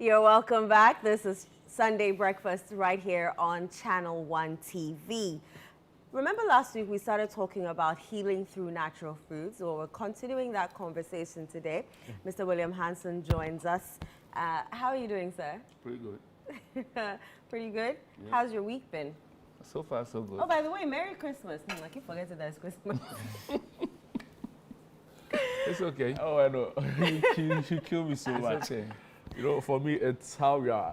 You're welcome back. This is Sunday Breakfast right here on ChannelOne TV. Remember last week we started talking about healing through natural foods. Well, we're continuing that conversation today. Mr. William Hanson joins us. How are you doing, sir? Pretty good. Pretty good? Yeah. How's your week been? So far, so good. Oh, by the way, Merry Christmas. I keep forgetting that it's Christmas. It's okay. Oh, I know. She killed me so much. It's okay. You know, for me, it's how we are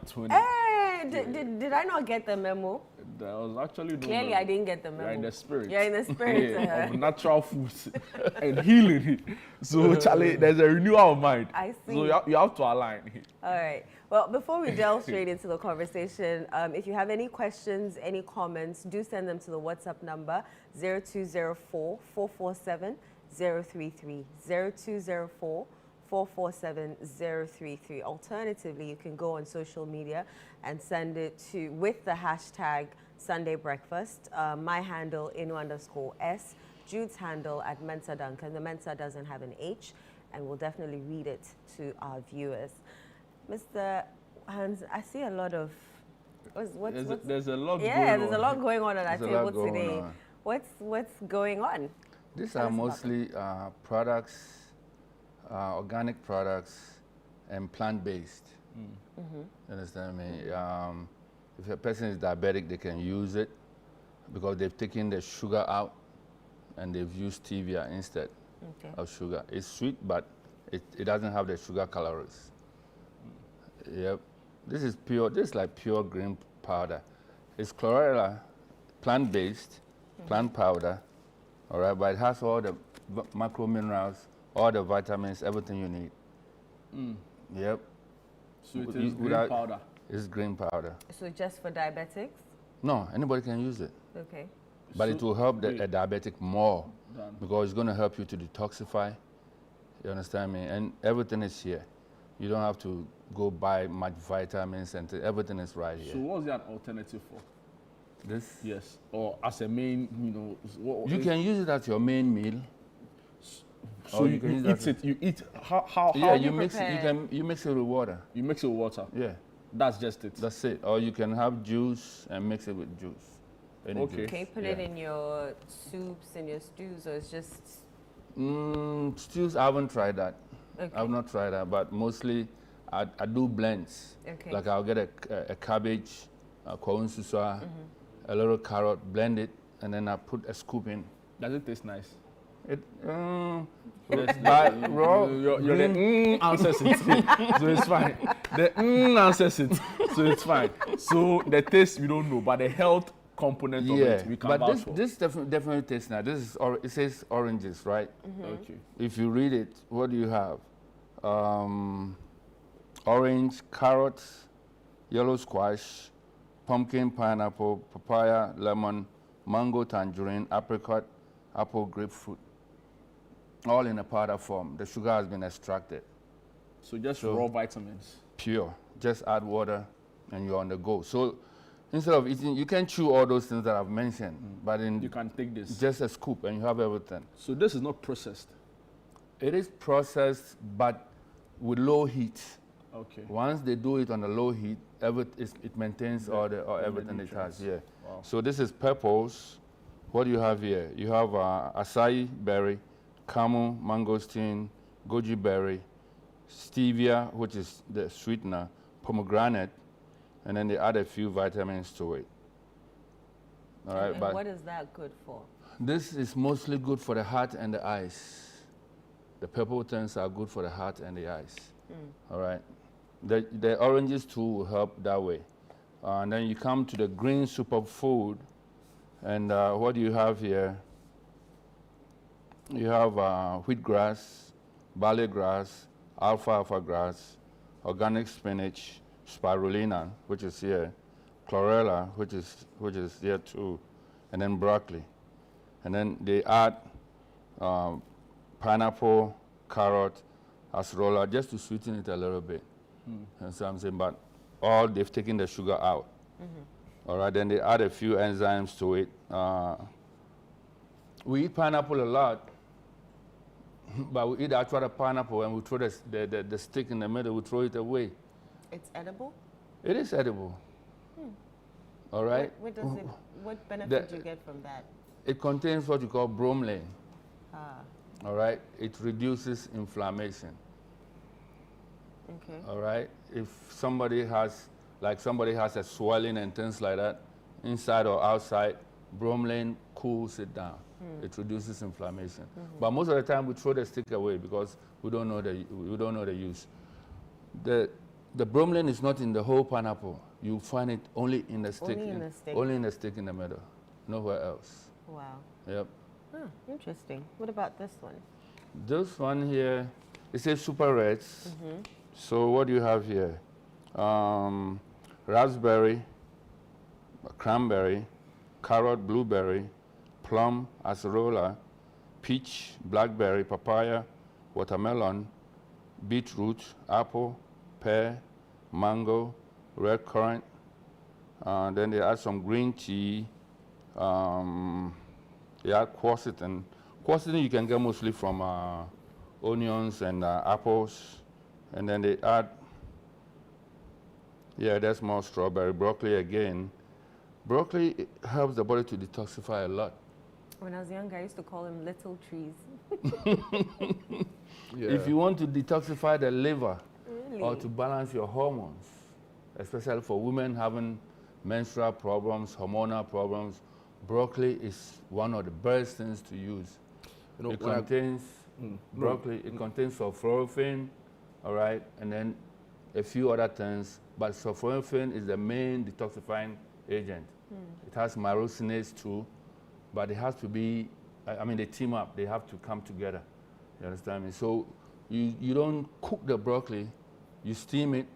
twinning. Hey, did I not get the memo? That was actually no Clearly, memo. I didn't get the memo. You're in the spirit. You're in the spirit. Yeah, of natural foods and healing. So, Charlie, there's a renewal of mind. I see. So you have to align. All right. Well, before we delve straight into the conversation, if you have any questions, any comments, do send them to the WhatsApp number 0204 447 033. 0204 447 033. Alternatively, you can go on social media and send it to with the hashtag Sunday Breakfast. My handle _S, Jude's handle at Mensa Duncan. The Mensa doesn't have an H, and we'll definitely read it to our viewers. Mr. Hans, I see a lot of There's a lot going on. Yeah, there's a lot going on our There's a table lot going today. on. What's going on? These Tell are us about mostly products, organic products, and plant-based. You understand me? If a person is diabetic, they can use it because they've taken the sugar out and they've used stevia instead of sugar. It's sweet, but it doesn't have the sugar calories. Yep. This is pure. This is like pure green powder. It's chlorella, plant-based, plant powder. All right, but it has all the macro minerals, all the vitamins, everything you need. Yep. So it is green powder. It's green powder. So just for diabetics? No, anybody can use it. Okay. But So it will help a diabetic more Done. because it's going to help you to detoxify. You understand me? And everything is here. You don't have to go buy much vitamins and everything is right here. So what's the alternative for? This? Yes. Or as a main, You can use it as your main meal. So or you can use eat that it. You eat how? Yeah, How you you mix it. prepare? You mix it with water. you mix it with water. Yeah, That's just it. that's it. Or you can have juice and mix it with juice. Any Okay. juice. Can you put it in your soups and your stews, or it's just Stews, I haven't tried that. okay? I've not tried that, but mostly I do blends. Okay. Like I'll get a cabbage, a corn susua, a little carrot, blend it, and then I put a scoop in. Does it taste nice? It, Yes, but raw, You're the green- answers it, so it's fine. The answers it, so it's fine. So the taste we don't know, but the health component of yeah, it we can but vouch for. this definitely tastes nice. This is it says oranges, right? Okay. If you read it, what do you have? Orange, carrots, yellow squash, pumpkin, pineapple, papaya, lemon, mango, tangerine, apricot, apple, grapefruit. All in a powder form. The sugar has been extracted. So just So- raw vitamins. Pure. Just add water and you're on the go. So instead of eating, you can chew all those things that I've mentioned, but in You can take this. just a scoop and you have everything. So this is not processed. It is processed, but with low heat. Okay. Once they do it on the low heat, it maintains all everything it nutrients. has. Yeah. Wow. So this is purples. What do you have here? You have acai berry, camel, mangosteen, goji berry, stevia, which is the sweetener, pomegranate, and then they add a few vitamins to it. All right, And but what is that good for? this is mostly good for the heart and the eyes. The purple things are good for the heart and the eyes. All right. The oranges too will help that way. And then you come to the green superfood. And what do you have here? You have wheatgrass, barley grass, alfalfa grass, organic spinach, spirulina, which is here, chlorella, which is here too, and then broccoli. And then they add pineapple, carrot, acerola, just to sweeten it a little bit. And so I'm saying, but all they've taken the sugar out. All right, then they add a few enzymes to it. We eat pineapple a lot, but we eat actual pineapple and we throw the stick in the middle, we throw it away. It's edible? It is edible. All right? What benefit do you get from that? It contains what you call bromelain. Ah, All right? It reduces inflammation. okay. All right? If somebody has a swelling and things like that, inside or outside, bromelain cools it down. It reduces inflammation. But most of the time, we throw the stick away because we don't know the use. The bromelain is not in the whole pineapple. You find it only in the stick. Only in the stick. Only in the stick in the middle. Nowhere else. Wow. Yep. Interesting. What about this one? This one here, it says super reds. So what do you have here? Raspberry, cranberry, carrot, blueberry, plum, acerola, peach, blackberry, papaya, watermelon, beetroot, apple, pear, mango, red currant. Then they add some green tea. They add quercetin. Quercetin you can get mostly from onions and apples. And then they add, that's more strawberry. Broccoli again. Broccoli helps the body to detoxify a lot. When I was younger, I used to call them little trees. If you want to detoxify the liver Really? or to balance your hormones, especially for women having menstrual problems, hormonal problems, broccoli is one of the best things to use. You know, It contains broccoli, it contains sulforaphane, all right, and then a few other things, but sulforaphane is the main detoxifying agent. It has myrosinase too, but it has to be, they team up, they have to come together. You understand me? So you don't cook the broccoli, you steam it.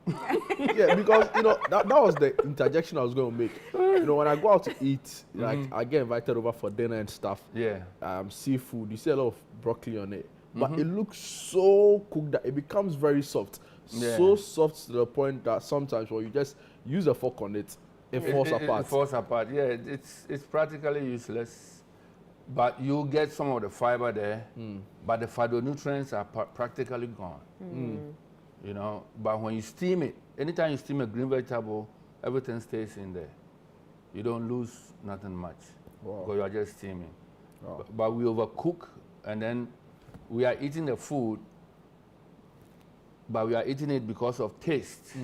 Yeah, because that was the interjection I was going to make. When I go out to eat, like I get invited over for dinner and stuff. Yeah. Seafood, you see a lot of broccoli on it, but it looks so cooked that it becomes very soft. Yeah. So soft to the point that sometimes when you just use a fork on it, it falls apart. It falls apart. Yeah, it's practically useless, but you get some of the fiber there, but the phytonutrients are practically gone. But when you steam it, anytime you steam a green vegetable, everything stays in there. You don't lose nothing much because you are just steaming. Wow. But we overcook, and then we are eating the food, but we are eating it because of taste.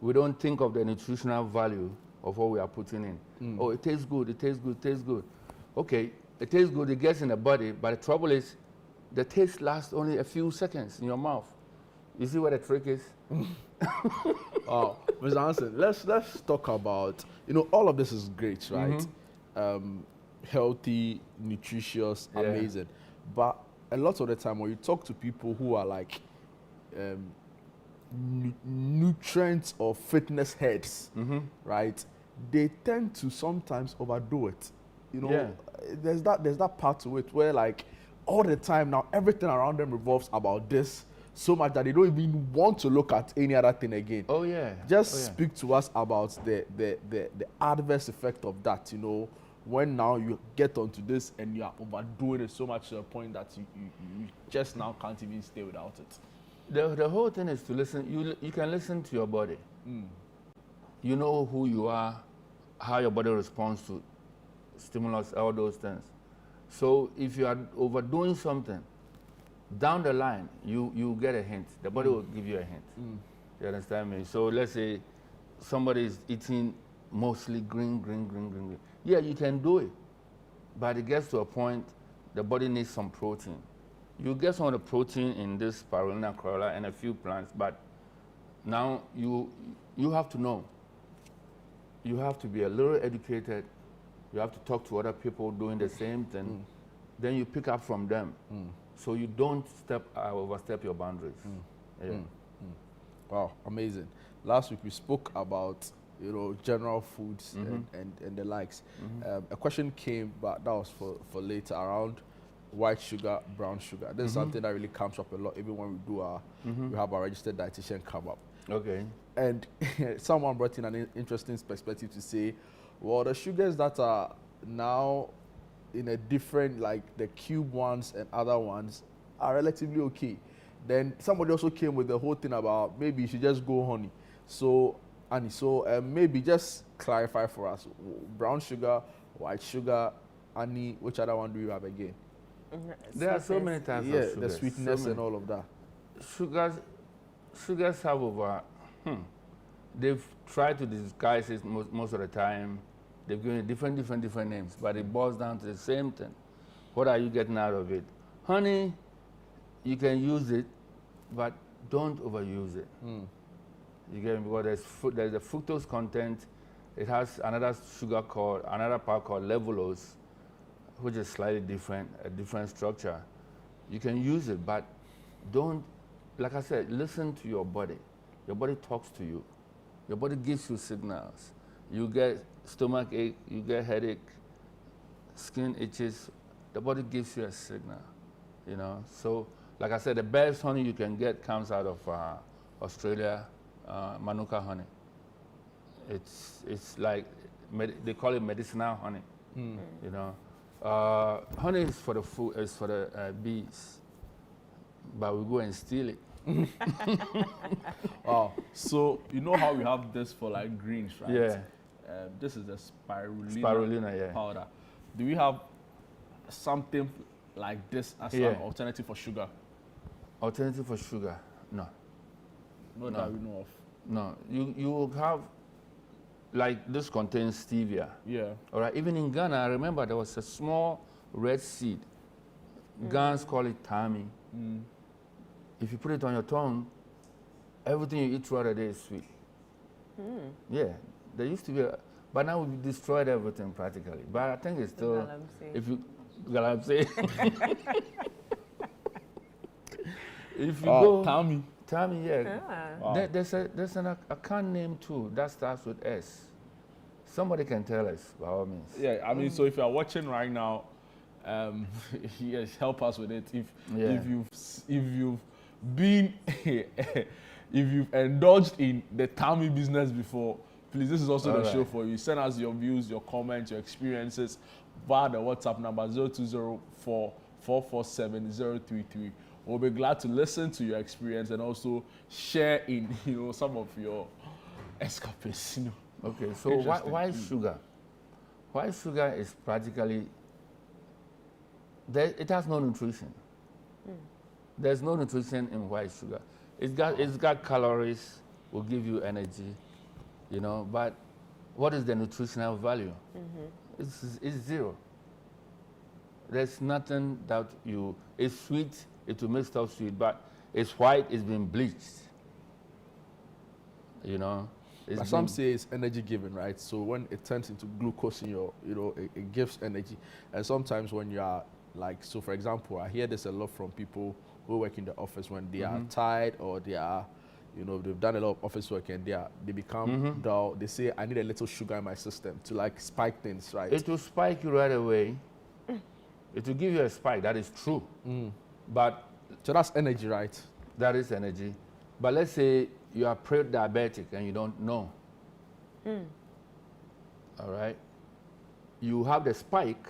We don't think of the nutritional value of what we are putting in. Oh, it tastes good, it tastes good, it tastes good. Okay, it tastes good, it gets in the body, but the trouble is the taste lasts only a few seconds in your mouth. You see what the trick is? Oh, Mr. Hansen, let's talk about, all of this is great, right? Healthy, nutritious, amazing. But a lot of the time when you talk to people who are like nutrients or fitness heads, right? They tend to sometimes overdo it. There's that part to it where like all the time now everything around them revolves about this so much that they don't even want to look at any other thing again. Oh yeah. Just speak to us about the adverse effect of that, when now you get onto this and you are overdoing it so much to the point that you just now can't even stay without it. The whole thing is to listen. You can listen to your body. You know who you are, how your body responds to stimulus, all those things. So if you are overdoing something, down the line, you get a hint. The body will give you a hint. You understand me? So let's say somebody is eating mostly green. Yeah, you can do it. But it gets to a point, the body needs some protein. You get some of the protein in this spirulina, chlorella, and a few plants, but now you have to know. You have to be a little educated. You have to talk to other people doing the same thing. Then you pick up from them. So you don't overstep your boundaries. Wow, amazing. Last week we spoke about general foods and the likes. A question came, but that was for later, around white sugar, brown sugar. This is something that really comes up a lot, even when we do we have our registered dietitian come up. Okay. And someone brought in an interesting perspective to say, well, the sugars that are now in a different, like the cube ones and other ones, are relatively okay. Then somebody also came with the whole thing about maybe you should just go honey. So, Annie, so maybe just clarify for us, brown sugar, white sugar, honey, which other one do you have again? There are so many types of sugars. The sweetness and all of that. Sugars have over, they've tried to disguise it most of the time. They've given it different names, but it boils down to the same thing. What are you getting out of it? Honey, you can use it, but don't overuse it. You get me? Because there's a fructose content. It has another part called levulose, which is slightly different, a different structure. You can use it, but don't, like I said, listen to your body. Your body talks to you. Your body gives you signals. You get stomach ache, you get headache, skin itches. The body gives you a signal, you know. So, like I said, the best honey you can get comes out of Australia, Manuka honey. It's like, they call it medicinal honey, you know. Honey is for the food, is for the bees, but we go and steal it. Oh, so you know how we have this for like greens, right? Yeah. This is the spirulina powder. Do we have something like this as an alternative for sugar? Alternative for sugar? No. Not that we know of. No. You will have, like this contains stevia. Yeah. All right. Even in Ghana, I remember there was a small red seed. Ghanaians call it tami. If you put it on your tongue, everything you eat throughout the day is sweet. Yeah. There used to be, but now we've destroyed everything practically. But I think it's still, if you, galamsey. If you go, Tami, yeah. Wow. There's an account name too that starts with S. Somebody can tell us by all means. Yeah, I mean, so if you are watching right now, yes, help us with it. If you've been if you've indulged in the Tami business before, please, this is also the show for you. Send us your views, your comments, your experiences via the WhatsApp number 0204-447-033. We'll be glad to listen to your experience and also share in some of your escapades. Okay, so why sugar? Why sugar is practically it has no nutrition. There's no nutrition in white sugar. It's got calories, will give you energy. But what is the nutritional value? It's zero. There's nothing that it's sweet, it will make stuff sweet, but it's white, it's been bleached. But some say it's energy giving, right? So when it turns into glucose in your, it gives energy. And sometimes when you are so for example, I hear this a lot from people who work in the office when they are tired or they are, they've done a lot of office work and they become dull. They say, I need a little sugar in my system to spike things, right? It will spike you right away. It will give you a spike, that is true. But so that's energy, right? That is energy. But let's say you are pre-diabetic and you don't know. All right? You have the spike,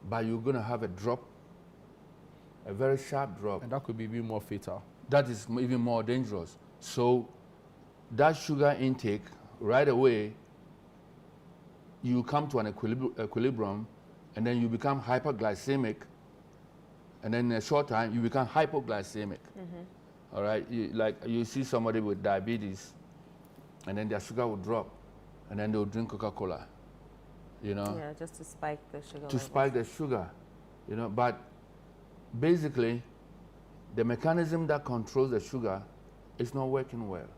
but you're going to have a drop, a very sharp drop. And that could be even more fatal. That is even more dangerous. So that sugar intake, right away, you come to an equilibrium, and then you become hyperglycemic, and then in a short time, you become hypoglycemic. All right? You see somebody with diabetes, and then their sugar will drop, and then they'll drink Coca-Cola, Yeah, just to spike the sugar. To spike the sugar, but basically, the mechanism that controls the sugar is not working well.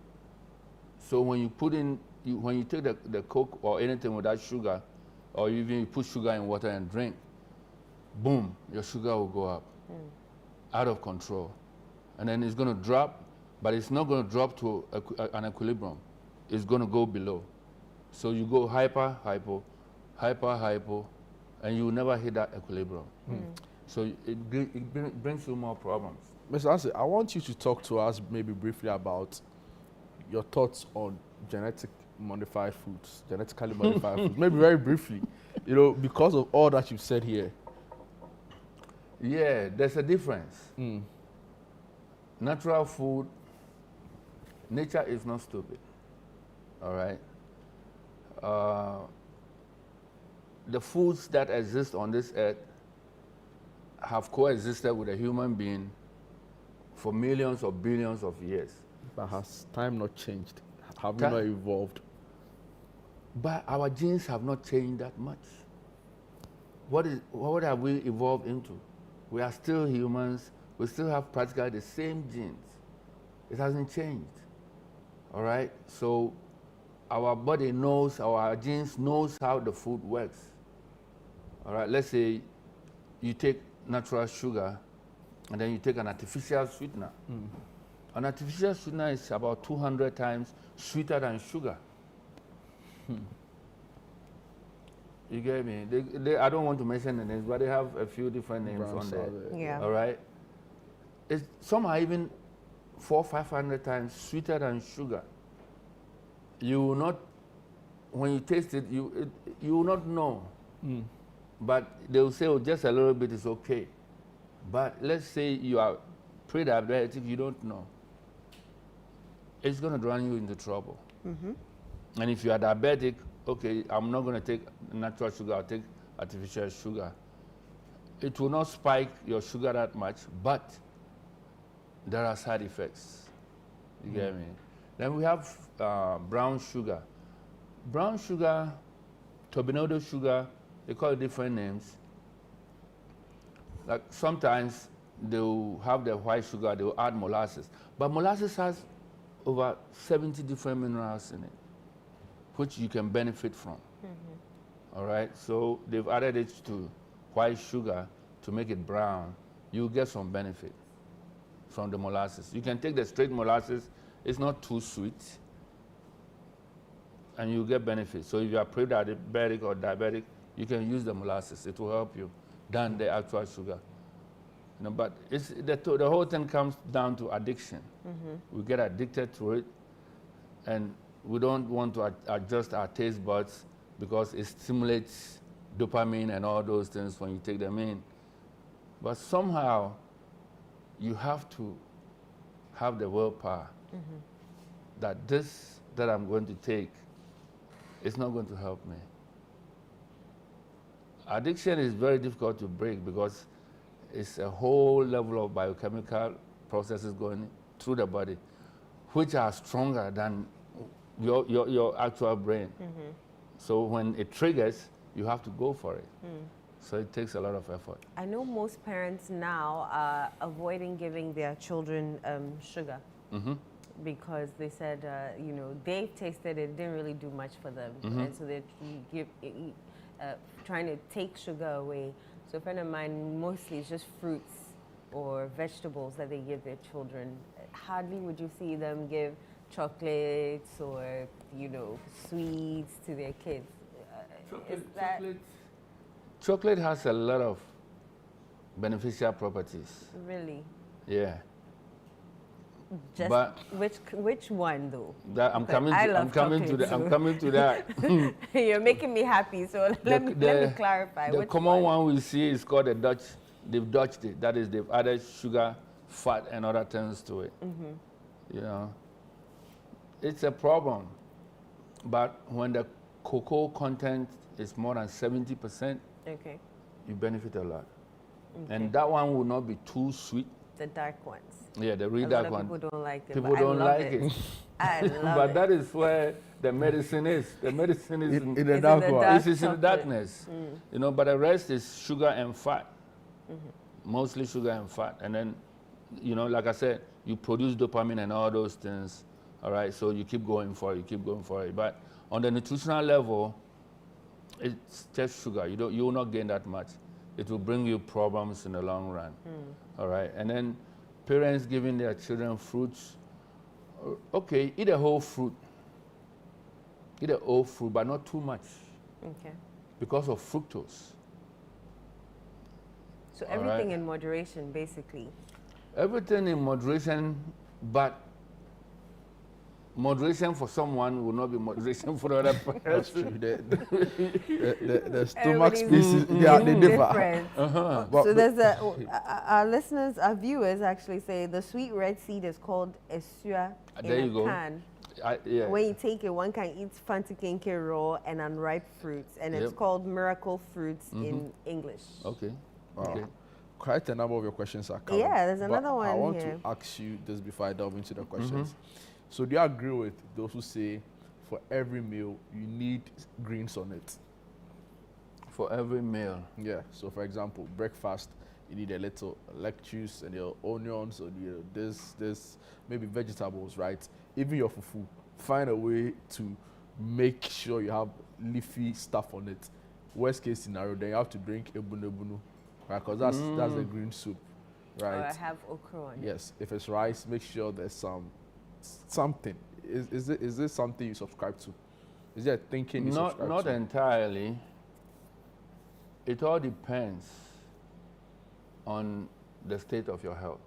So when you put in, when you take the Coke or anything without sugar, or even you put sugar in water and drink, boom, your sugar will go up, out of control. And then it's going to drop, but it's not going to drop to an equilibrium. It's going to go below. So you go hyper, hypo, hyper, hypo, and you will never hit that equilibrium. So it brings you more problems. Mr. Ansi, I want you to talk to us maybe briefly about your thoughts on genetically modified foods. Maybe very briefly, because of all that you've said here. Yeah, there's a difference. natural food, nature is not stupid, all right? The foods that exist on this earth have coexisted with a human being for millions or billions of years. But has time not changed? Have we Time- not evolved? But our genes have not changed that much. What have we evolved into? We are still humans. We still have practically the same genes. It hasn't changed. All right? So our body knows, our genes knows how the food works. All right? Let's say you take natural sugar and then you take an artificial sweetener. An artificial sweetener is about 200 times sweeter than sugar. You get me? I don't want to mention the names, but they have a few different names Brown on there. sour, Yeah. All right? Some are even 400-500 times sweeter than sugar. You will not, when you taste it, you will not know. But they will say, oh, just a little bit is okay. But let's say you are pre-diabetic, you don't know. It's going to run you into trouble. And if you are diabetic, okay, I'm not going to take natural sugar, I'll take artificial sugar. It will not spike your sugar that much, but there are side effects. You get me? Then we have brown sugar. Brown sugar, turbinado sugar, they call it different names. Like sometimes they'll have the white sugar, they'll add molasses. But molasses has over 70 different minerals in it, which you can benefit from. All right, so they've added it to white sugar to make it brown. You'll get some benefit from the molasses. You can take the straight molasses, it's not too sweet, and you get benefit. So if you are pre-diabetic or diabetic, you can use the molasses. It will help you than the actual sugar. You know, but the whole thing comes down to addiction. We get addicted to it, and we don't want to adjust our taste buds because it stimulates dopamine and all those things when you take them in. But somehow, you have to have the willpower that this that I'm going to take is not going to help me. Addiction is very difficult to break because it's a whole level of biochemical processes going through the body, which are stronger than your actual brain. So when it triggers, you have to go for it. So it takes a lot of effort. I know most parents now are avoiding giving their children sugar because they said, you know, they've tasted it, didn't really do much for them. And so they're trying to take sugar away. So a friend of mine, mostly it's just fruits or vegetables that they give their children. Hardly would you see them give chocolates or, you know, sweets to their kids. Chocolate has a lot of beneficial properties. Really? Yeah. Just But which one though? that I'm coming I to, love I'm coming to chocolate the, I'm too. coming to that. You're making me happy, so let me clarify. The which common one we see is called the Dutch. They've Dutched it. That is, they've added sugar, fat, and other things to it. You know, it's a problem. But when the cocoa content is more than 70%, Okay. you benefit a lot. And that one will not be too sweet. The dark ones. Yeah, the real A dark lot of one. people don't like it. People but don't I love like it. I love But it. that is where the medicine is. The medicine is In the It's dark in the one. dark This is in the chocolate. darkness. You know, but the rest is sugar and fat. Mostly sugar and fat. And then, you know, like I said, you produce dopamine and all those things. All right, so you keep going for it, you keep going for it. But on the nutritional level, it's just sugar. You will not gain that much. It will bring you problems in the long run. All right, and then parents giving their children fruits. Okay, eat a whole fruit. Eat a whole fruit, but not too much Okay. because of fructose. So All everything right. in moderation, basically. Everything in moderation, but moderation for someone will not be moderation for the other person. That's true. The stomach Everybody's spaces, they differ. different. But- So there's our listeners, our viewers actually say the sweet red seed is called esua in There a you go. pan. Yeah. When you take it, one can eat fantikenke raw and unripe fruits, and it's Yep. called miracle fruits in English. Okay. Wow. Okay. Quite a number of your questions are coming. Yeah, there's But another I one want here. to ask you this before I delve into the questions. So do you agree with those who say for every meal you need greens on it? For every meal. Yeah. So for example, breakfast, you need a little lettuce and your onions or this maybe vegetables, right? Even your fufu, find a way to make sure you have leafy stuff on it. Worst case scenario, then you have to drink ebunu, right? Because that's the green soup, Or right? I have okra on it. Yes. If it's rice, make sure there's something. Is it something you subscribe to? Is there a thinking you subscribe Not to? entirely. It all depends on the state of your health.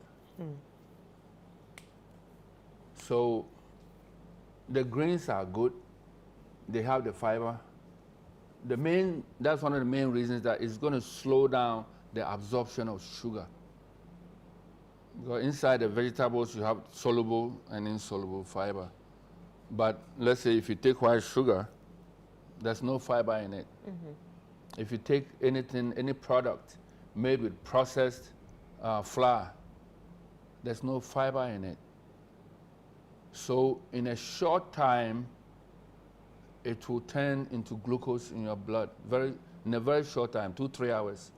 So the greens are good. They have the fiber. That's one of the main reasons that it's going to slow down the absorption of sugar. Because inside the vegetables, you have soluble and insoluble fiber. But let's say if you take white sugar, there's no fiber in it. If you take anything, any product made with processed flour, there's no fiber in it. So in a short time, it will turn into glucose in your blood in a very short time, 2-3 hours.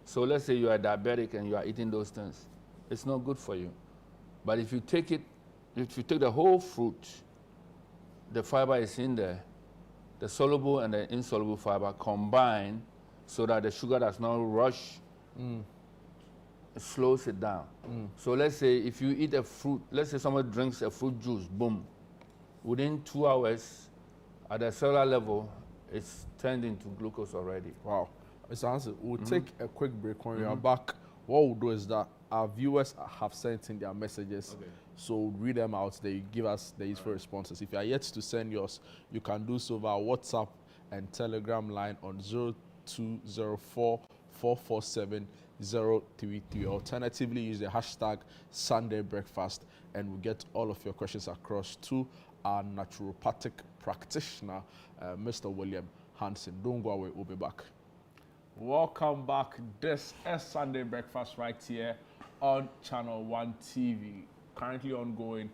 So let's say you are diabetic and you are eating those things. It's not good for you. But if you take the whole fruit, the fiber is in there, the soluble and the insoluble fiber combine so that the sugar does not rush, it slows it down. So let's say if you eat a fruit, let's say someone drinks a fruit juice, boom, within 2 hours, at the cellular level, it's turned into glucose already. Wow. Mr. Hansen, we'll take a quick break. When we are back, what we'll do is that our viewers have sent in their messages. Okay. So we'll read them out. They give us the useful responses. If you are yet to send yours, you can do so via WhatsApp and Telegram line on 0204 447 033. Alternatively, use the hashtag Sunday Breakfast and we'll get all of your questions across to our naturopathic practitioner, Mr. William Hansen. Don't go away, we'll be back. Welcome back. This is Sunday Breakfast right here on ChannelOne TV. Currently ongoing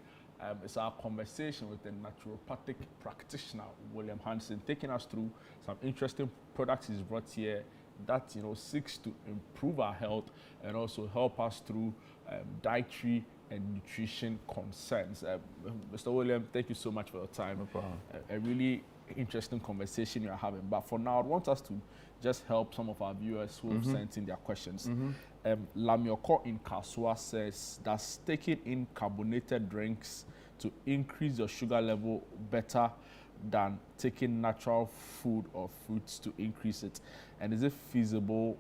is our conversation with the naturopathic practitioner, William Hansen, taking us through some interesting products he's brought here that seeks to improve our health and also help us through dietary and nutrition concerns. Mr. William, thank you so much for your time. No problem. A really interesting conversation you're having. But for now, I want us to just help some of our viewers who have sent in their questions. Lamioko in Kasua says, does taking in carbonated drinks to increase your sugar level better than taking natural food or fruits to increase it? And is it feasible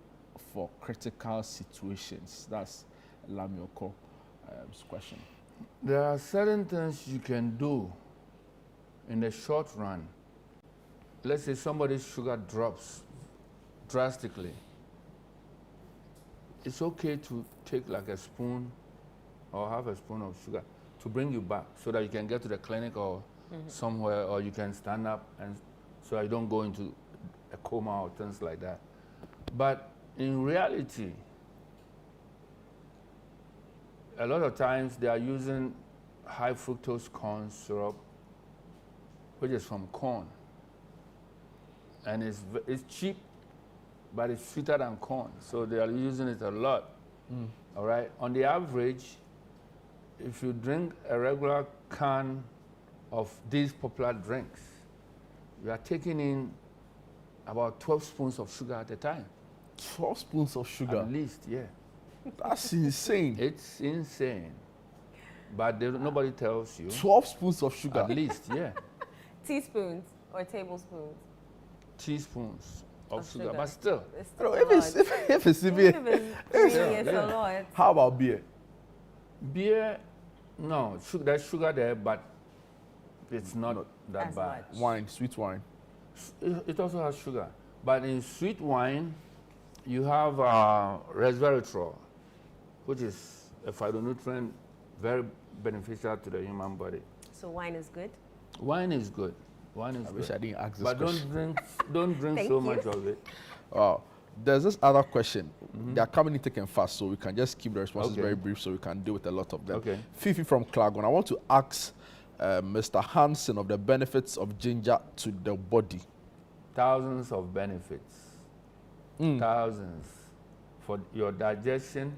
for critical situations? That's Lamioko's question. There are certain things you can do in the short run. Let's say somebody's sugar drops drastically. It's okay to take like a spoon or half a spoon of sugar to bring you back so that you can get to the clinic or somewhere, or you can stand up and so you don't go into a coma or things like that. But in reality, a lot of times they are using high fructose corn syrup, which is from corn. And it's cheap, but it's sweeter than corn. So they are using it a lot. All right. On the average, if you drink a regular can of these popular drinks, you are taking in about 12 spoons of sugar at a time. 12 spoons of sugar? At least, yeah. That's insane. It's insane. But nobody tells you. 12 spoons of sugar? At least, yeah. Teaspoons or tablespoons? Teaspoons of sugar. sugar. But still. It's still If it's severe. it's a lot. How about beer? Beer, no, there's sugar there, but it's not that as bad. much. Wine, sweet wine. It also has sugar. But in sweet wine, you have resveratrol, which is a phytonutrient very beneficial to the human body. So wine is good? Wine is good. Wine is I good. wish I didn't ask this But question. don't drink Thank so you. much of it. There's this other question. They are coming in thick and fast, so we can just keep the responses Okay. very brief so we can deal with a lot of them. Okay. Fifi from Klagon, I want to ask Mr. Hansen of the benefits of ginger to the body. Thousands of benefits. Thousands. For your digestion,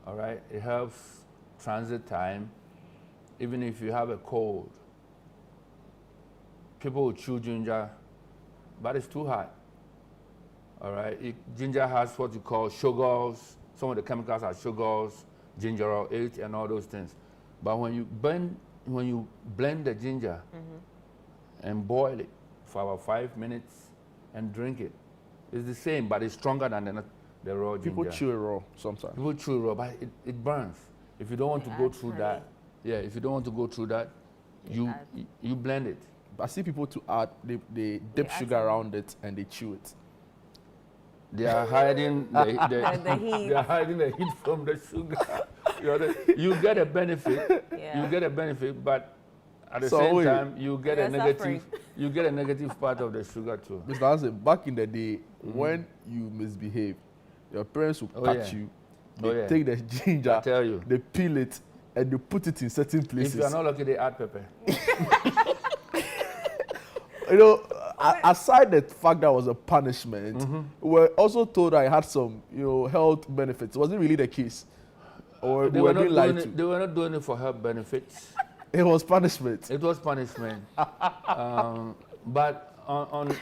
all right? It helps transit time. Even if you have a cold, people will chew ginger, but it's too hot. All right, ginger has what you call sugars. Some of the chemicals are sugars, gingerol 8, and all those things. But when you blend the ginger and boil it for about 5 minutes and drink it, it's the same, but it's stronger than the raw ginger. People chew it raw sometimes. People chew it raw, but it burns. If you don't want to go add through honey. that, if you don't want to go through that, you blend it. I see people to add, they dip add sugar some. around it and they chew it. They are hiding The heat. They are hiding the heat from the sugar. You get a benefit. Yeah. You get a benefit, but at the So same wait. time, you get a You're negative. suffering. You get a negative part of the sugar too. Mr. Hansen, back in the day, when you misbehave, your parents will catch yeah. you, they Yeah. take the ginger, I tell you. they peel it, and they put it in certain places. If you are not lucky, they add pepper. You know, aside the fact that was a punishment, we were also told I had some, health benefits. Was it really the case? Or They we were were being not lied doing to? it. They were not doing it for health benefits. It was punishment. It was punishment. But on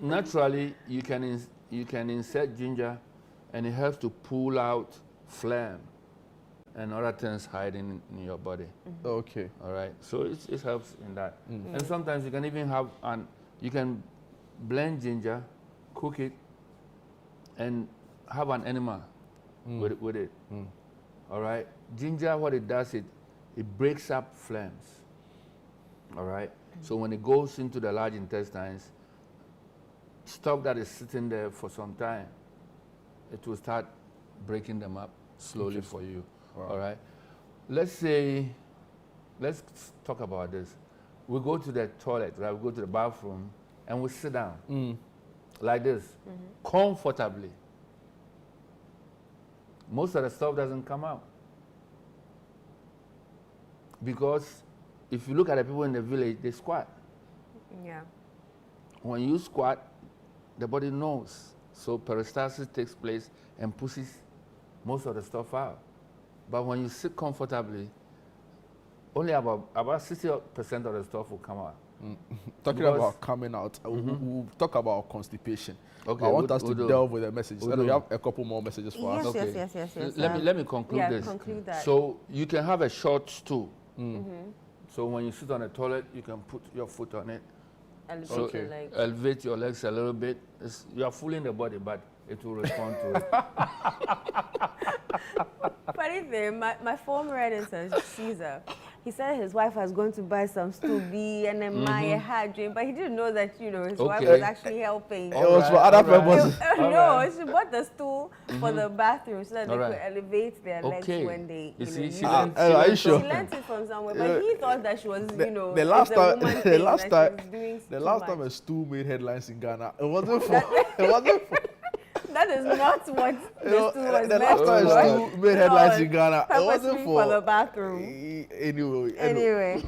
naturally, you can insert ginger, and it helps to pull out phlegm and other things hiding in your body. Okay. All right, so it helps in that. And sometimes you can even have you can blend ginger, cook it, and have an enema with it. All right, ginger, what it does, it breaks up phlegms. All right, so when it goes into the large intestines, stuff that is sitting there for some time, it will start breaking them up slowly for you. Wow. All right, let's talk about this. We go to the toilet, right? We go to the bathroom, and we sit down like this, comfortably. Most of the stuff doesn't come out. Because if you look at the people in the village, they squat. Yeah. When you squat, the body knows. So peristalsis takes place and pushes most of the stuff out. But when you sit comfortably, only about 60% of the stuff will come out. Talking Because- about coming out, we'll talk about constipation. Okay, I want we'll- us to we'll do. delve with the messages. We'll And we do. have a couple more messages for Yes, us. yes, yes. Let me conclude yeah, this. conclude that. So you can have a short stool. So when you sit on the toilet, you can put your foot on it. Elevate So your legs. elevate your legs a little bit. You are fooling the body, but it will respond to it. Funny thing, my former editor, Caesar, he said his wife was going to buy some Stubi and then Maya had dream, but he didn't know that, his wife Okay. was actually helping. It was for other purposes. No, Alright. she bought the stool for the bathroom so that they Alright. could elevate their legs Okay. when they, You see, use she it. learned- are you she sure? She learned it from somewhere, but he thought that she was, The last it's a time, woman the thing, last that time, she was doing the too last time much. a stool made headlines in Ghana, it wasn't for. It wasn't for. That is not what the stool was the meant last time for. a stool made headlines in Ghana, it wasn't Purposely for. the bathroom. Anyway.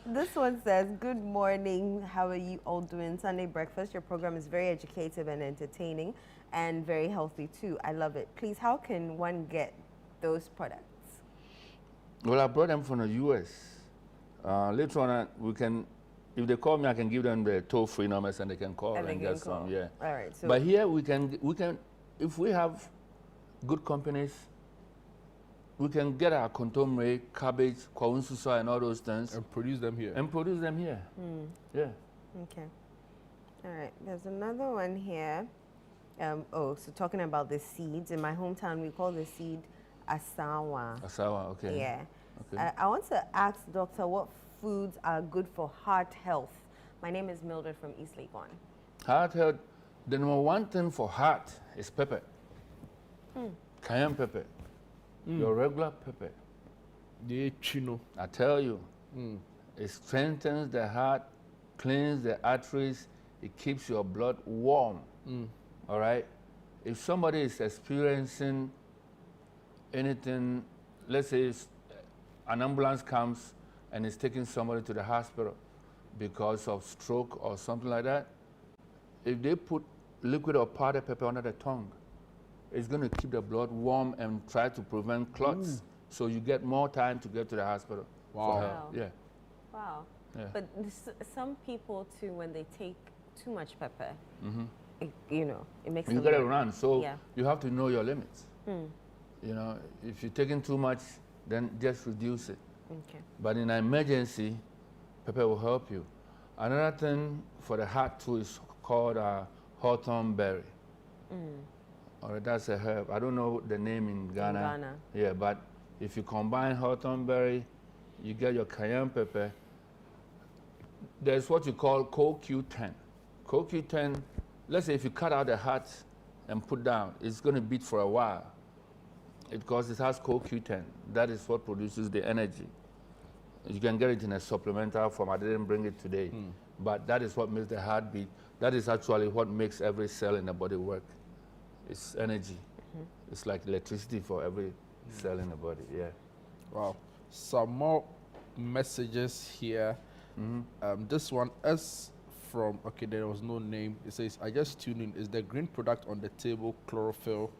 This one says, good morning, how are you all doing? Sunday breakfast, your program is very educative and entertaining and very healthy too. I love it. Please, how can one get those products? Well, I brought them from the U.S. Later on, we can, if they call me, I can give them the toll-free numbers and they can call And they and can get call. some. Yeah. All right. So But here we can, if we have good companies, we can get our contomere, cabbage, kwawunsusa, and all those things, And produce them here. and produce them here. Yeah. okay. All right. There's another one here. So talking about the seeds, in my hometown, we call the seed asawa. Asawa, okay. Yeah. Okay. I want to ask Doctor, what foods are good for heart health? My name is Mildred from East Legon. Heart health, the number one thing for heart is pepper. Cayenne pepper. Your regular pepper. The chino. I tell you, it strengthens the heart, cleans the arteries, it keeps your blood warm. All right? If somebody is experiencing anything, let's say an ambulance comes and is taking somebody to the hospital because of stroke or something like that, if they put liquid or powdered pepper under the tongue, it's going to keep the blood warm and try to prevent clots. So you get more time to get to the hospital. Wow. For help. Yeah. Wow. Yeah. But some people too, when they take too much pepper, it, you know, it makes You them got to very- run, so Yeah. you have to know your limits. You know, if you're taking too much, then just reduce it. Okay. But in an emergency, pepper will help you. Another thing for the heart too is called hawthorn berry. Or that's a herb. I don't know the name in Ghana. Ghana. Yeah, but if you combine hawthorn berry, you get your cayenne pepper. There's what you call CoQ10. CoQ10, let's say if you cut out the heart and put down, it's going to beat for a while. Because it has CoQ10. That is what produces the energy. You can get it in a supplemental form. I didn't bring it today. But that is what makes the heart beat. That is actually what makes every cell in the body work. It's energy. It's like electricity for every cell in the body, yeah. Wow. Some more messages here. This one is from, okay, there was no name. It says, I just tuned in. Is the green product on the table chlorophyll?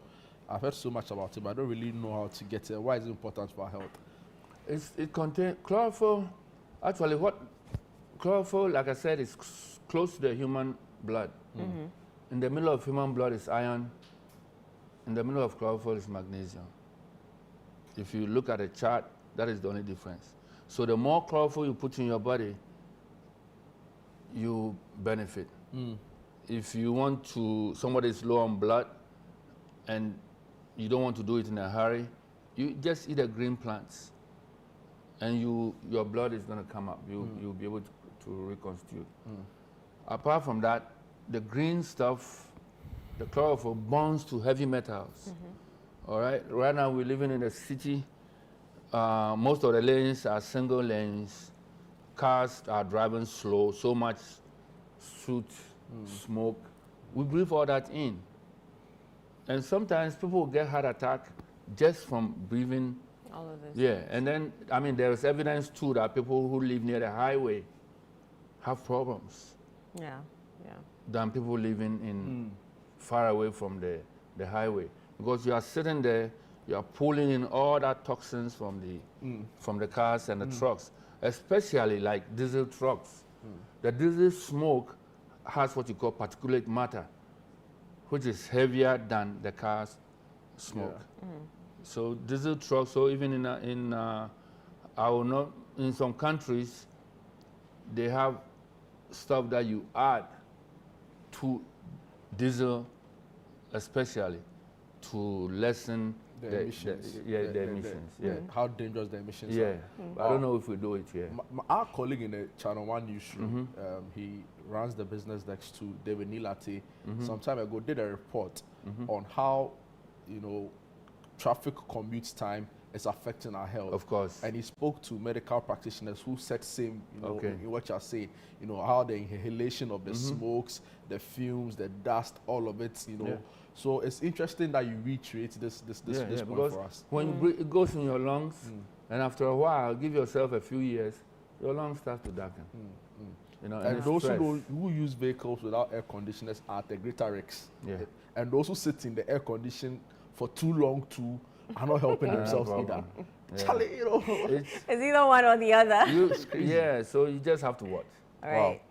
I've heard so much about it, but I don't really know how to get it. Why is it important for our health? It contains chlorophyll. Actually, what chlorophyll, like I said, is close to the human blood. In the middle of human blood is iron. In the middle of chlorophyll is magnesium. If you look at a chart, that is the only difference. So the more chlorophyll you put in your body, you benefit. If you want to, somebody is low on blood and you don't want to do it in a hurry, you just eat the green plants and your blood is going to come up. You'll be able to reconstitute. Apart from that, the green stuff, the chlorophyll bonds to heavy metals. All right. Right now we're living in a city. Most of the lanes are single lanes. Cars are driving slow. So much soot, smoke. We breathe all that in. And sometimes people get heart attack just from breathing. All of this. Yeah. And then, I mean, there is evidence too that people who live near the highway have problems Yeah. Yeah. than people living in far away from the highway. Because you are sitting there, you are pulling in all that toxins from the cars and the trucks, especially like diesel trucks. The diesel smoke has what you call particulate matter, which is heavier than the car's smoke. So diesel trucks, so even in some countries, they have stuff that you add to diesel, especially to lessen The emissions. the emissions. Yeah. How dangerous the emissions Yeah. are. But I don't know if we do it here. Our colleague in the ChannelOne newsroom, he runs the business next to David Nilati, some time ago did a report on how, you know, traffic commute time is affecting our health. Of course. And he spoke to medical practitioners who said same, you know, Okay. in what you're saying, you know, how the inhalation of the smokes, the fumes, the dust, all of it, you know. Yeah. So it's interesting that you reiterate this point because for us. when you breathe, it goes in your lungs, and after a while, give yourself a few years, your lungs start to darken. You know, And it's those stress. who use vehicles without air conditioners are at a greater risk. Yeah. And those who sit in the air condition for too long too are not helping themselves either. problem. Yeah. Charlie, you know. It's, It's either one or the other. yeah, so you just have to watch. All right.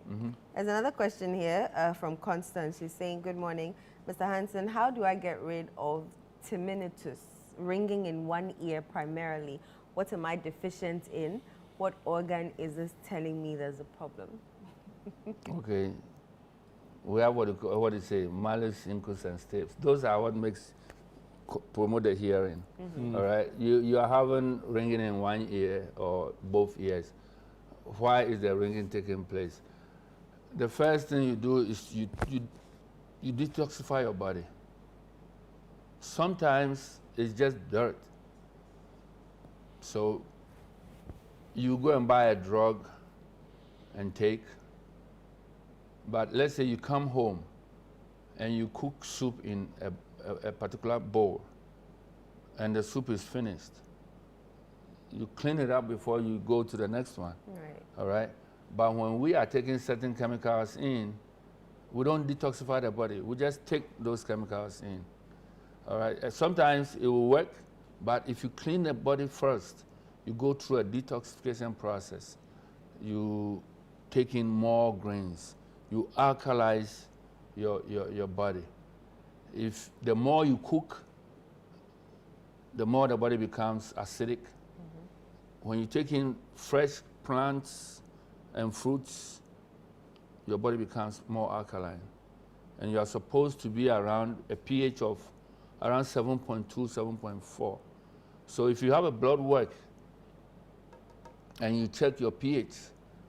There's another question here from Constance. She's saying, good morning, Mr. Hansen. How do I get rid of tinnitus, ringing in one ear primarily? What am I deficient in? What organ is this telling me there's a problem? Okay. We have what you say, malus, incus, and stapes. Those are what makes promote the hearing. All right. You are having ringing in one ear or both ears. why is the ringing taking place? The first thing you do is you detoxify your body. Sometimes it's just dirt. So you go and buy a drug and take, but let's say you come home and you cook soup in a particular bowl and the soup is finished. You clean it up before you go to the next one. Right. All right? But when we are taking certain chemicals in, we don't detoxify the body. We just take those chemicals in. All right? Sometimes it will work, but if you clean the body first, you go through a detoxification process. You take in more grains. You alkalize your body. If the more you cook, the more the body becomes acidic. When you take in fresh plants and fruits, your body becomes more alkaline. And you are supposed to be around a pH of around 7.2, 7.4. So if you have a blood work and you check your pH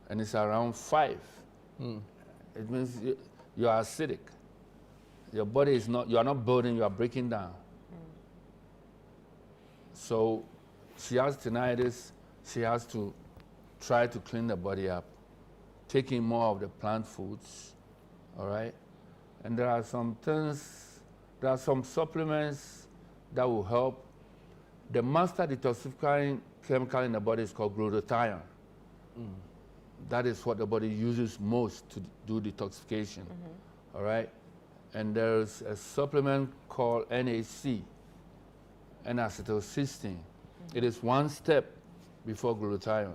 and it's around 5, it means you are acidic. Your body is not, you are not building, you are breaking down. So she has tinnitus, she has to try to clean the body up, taking more of the plant foods, all right? And there are some things, there are some supplements that will help. The master detoxifying chemical in the body is called glutathione. That is what the body uses most to do detoxification, all right? And there's a supplement called NAC, N-acetylcysteine. It is one step before glutathione.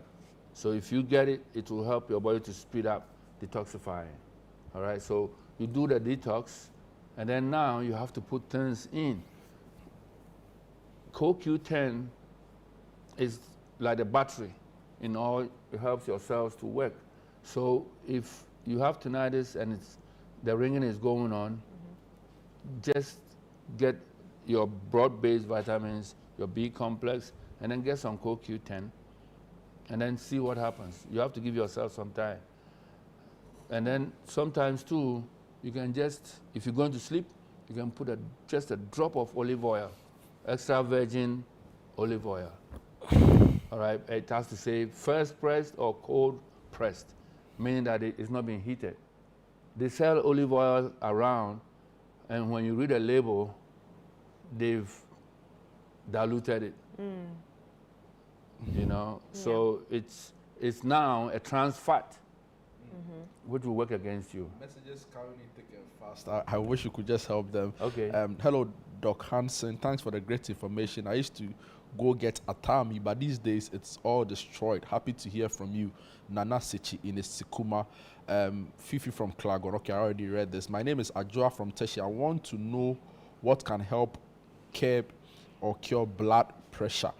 So if you get it, it will help your body to speed up detoxifying. All right, so you do the detox, and then now you have to put things in. CoQ10 is like a battery in all, it helps your cells to work. So if you have tinnitus and the ringing is going on, just get your broad-based vitamins, your B complex, and then get some CoQ10, and then see what happens. You have to give yourself some time. And then sometimes too, you can just, if you're going to sleep, you can put just a drop of olive oil, extra virgin olive oil. All right, it has to say first pressed or cold pressed, meaning that it's not being heated. They sell olive oil around, and when you read a label, they've diluted it. You know, so it's now a trans fat, which will work against you. Messages coming in thick and fast. I wish you could just help them. Okay. Hello, Doc Hansen. Thanks for the great information. I used to go get Atami, but these days it's all destroyed. Happy to hear from you, Nana Sichi in Sikuma. Fifi from Klagon. Okay, I already read this. My name is Ajua from Teshi. I want to know what can help curb or cure blood pressure.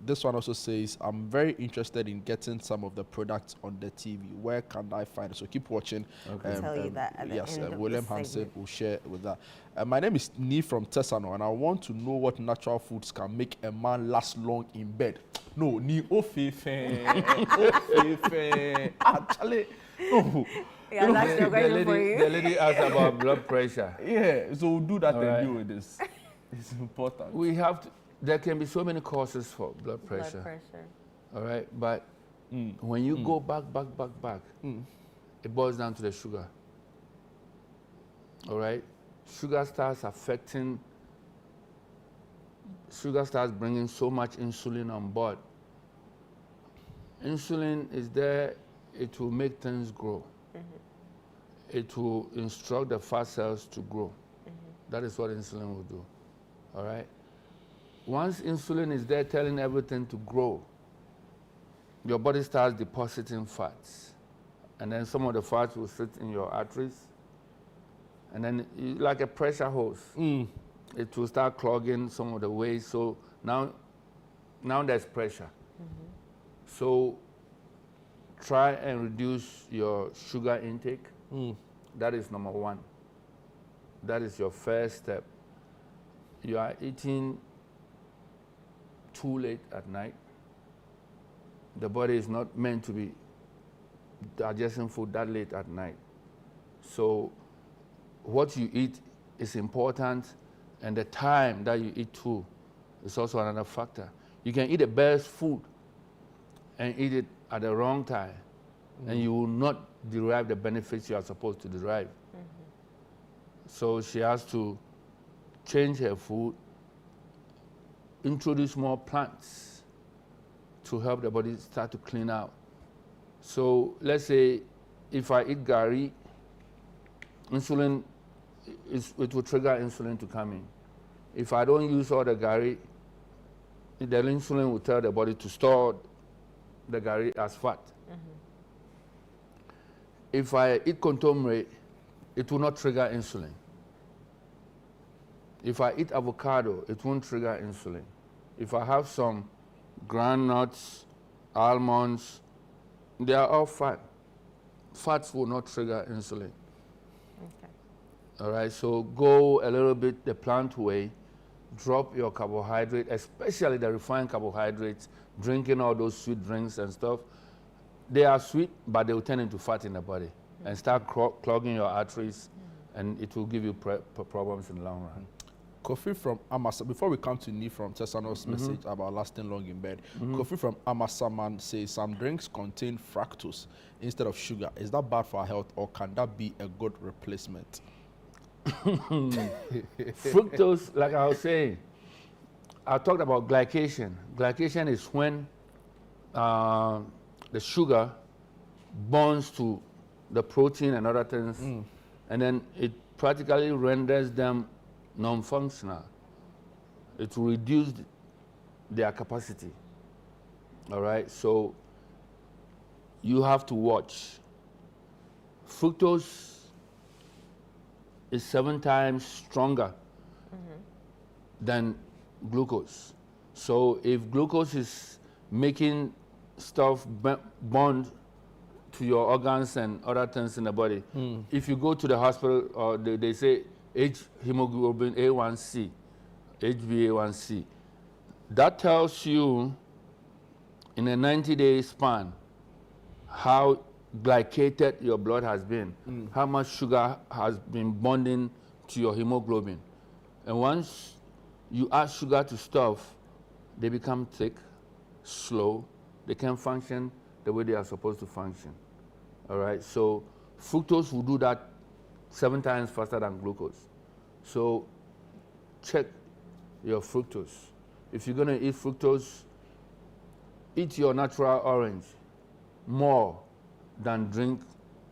This one also says, I'm very interested in getting some of the products on the TV. Where can I find it? So keep watching. Okay. I'll tell you that at the end of William this Hansen segment will share with that. My name is Nee from Tesano, and I want to know what natural foods can make a man last long in bed. No, Nee Ofefe. Actually, no. Yeah, that's your question for you. The lady asked about blood pressure. Yeah, so we'll do that All and right. deal with this. It's important. We have to, there can be so many causes for blood pressure. Blood pressure. All right, but when you go back, it boils down to the sugar. All right, sugar starts bringing so much insulin on board. Insulin is there, it will make things grow. It will instruct the fat cells to grow. That is what insulin will do. All right. Once insulin is there telling everything to grow, your body starts depositing fats. And then some of the fats will sit in your arteries. And then, like a pressure hose, it will start clogging some of the ways. So now there's pressure. So try and reduce your sugar intake. That is number one. That is your first step. You are eating too late at night. the body is not meant to be digesting food that late at night. So what you eat is important, and the time that you eat too is also another factor. You can eat the best food and eat it at the wrong time, and you will not derive the benefits you are supposed to derive. So she has to change her food, introduce more plants to help the body start to clean out. So let's say if I eat gari, insulin, it will trigger insulin to come in. If I don't use all the gari, the insulin will tell the body to store the gari as fat. If I eat kontomire, it will not trigger insulin. If I eat avocado, it won't trigger insulin. If I have some groundnuts, almonds, they are all fat. Fats will not trigger insulin. Okay. All right, so go a little bit the plant way, drop your carbohydrate, especially the refined carbohydrates, drinking all those sweet drinks and stuff. They are sweet, but they will turn into fat in the body and start clogging your arteries, and it will give you problems in the long run. Kofi from Amasa, before we come to Ni from Tessano's message about lasting long in bed, Kofi from Amasaman says some drinks contain fructose instead of sugar. Is that bad for our health, or can that be a good replacement? Fructose, like I was saying, I talked about glycation. Glycation is when the sugar bonds to the protein and other things, and then it practically renders them non-functional. It will reduce their capacity. All right, so you have to watch. Fructose is 7 times stronger than glucose. So if glucose is making stuff bond to your organs and other things in the body, if you go to the hospital, or they say hemoglobin A1C, HbA1c, that tells you in a 90-day span how glycated your blood has been, how much sugar has been bonding to your hemoglobin. And once you add sugar to stuff, they become thick, slow, they can't function the way they are supposed to function. All right, so fructose will do that 7 times faster than glucose. So check your fructose. If you're gonna eat fructose, eat your natural orange more than drink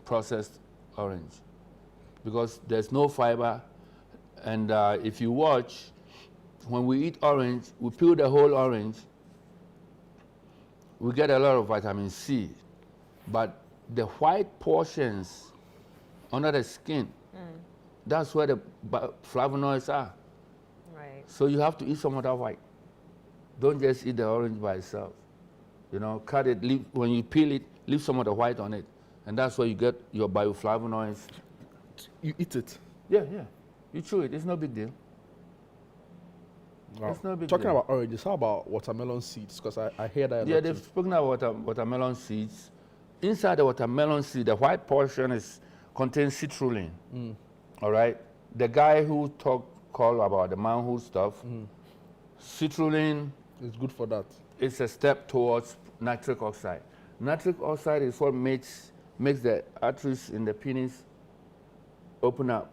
processed orange, because there's no fiber. And if you watch, when we eat orange, we peel the whole orange, we get a lot of vitamin C, but the white portions under the skin, that's where the flavonoids are. Right. So you have to eat some of that white. Don't just eat the orange by itself. You know, cut it, when you peel it, leave some of the white on it. And that's where you get your bioflavonoids. You eat it? Yeah. You chew it, it's no big deal. Wow. It's no big Talking deal. about oranges, how about watermelon seeds? Because I hear that a Yeah, lot they've too. spoken about watermelon seeds. Inside the watermelon seed, the white portion contains citrulline. All right? The guy who called about the manhood stuff, citrulline It's good for that. is a step towards nitric oxide. Nitric oxide is what makes the arteries in the penis open up,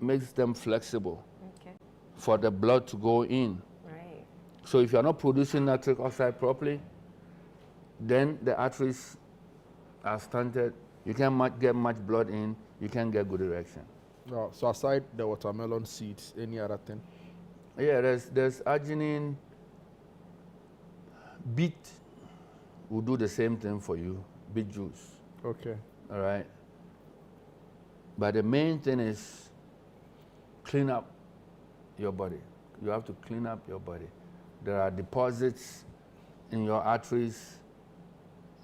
makes them flexible for the blood to go in. Right. So if you're not producing nitric oxide properly, then the arteries are stunted, you can't get much blood in, you can't get good erection. So aside the watermelon seeds, any other thing? Yeah, there's arginine. Beet will do the same thing for you, beet juice. Okay. All right? But the main thing is clean up your body. You have to clean up your body. There are deposits in your arteries.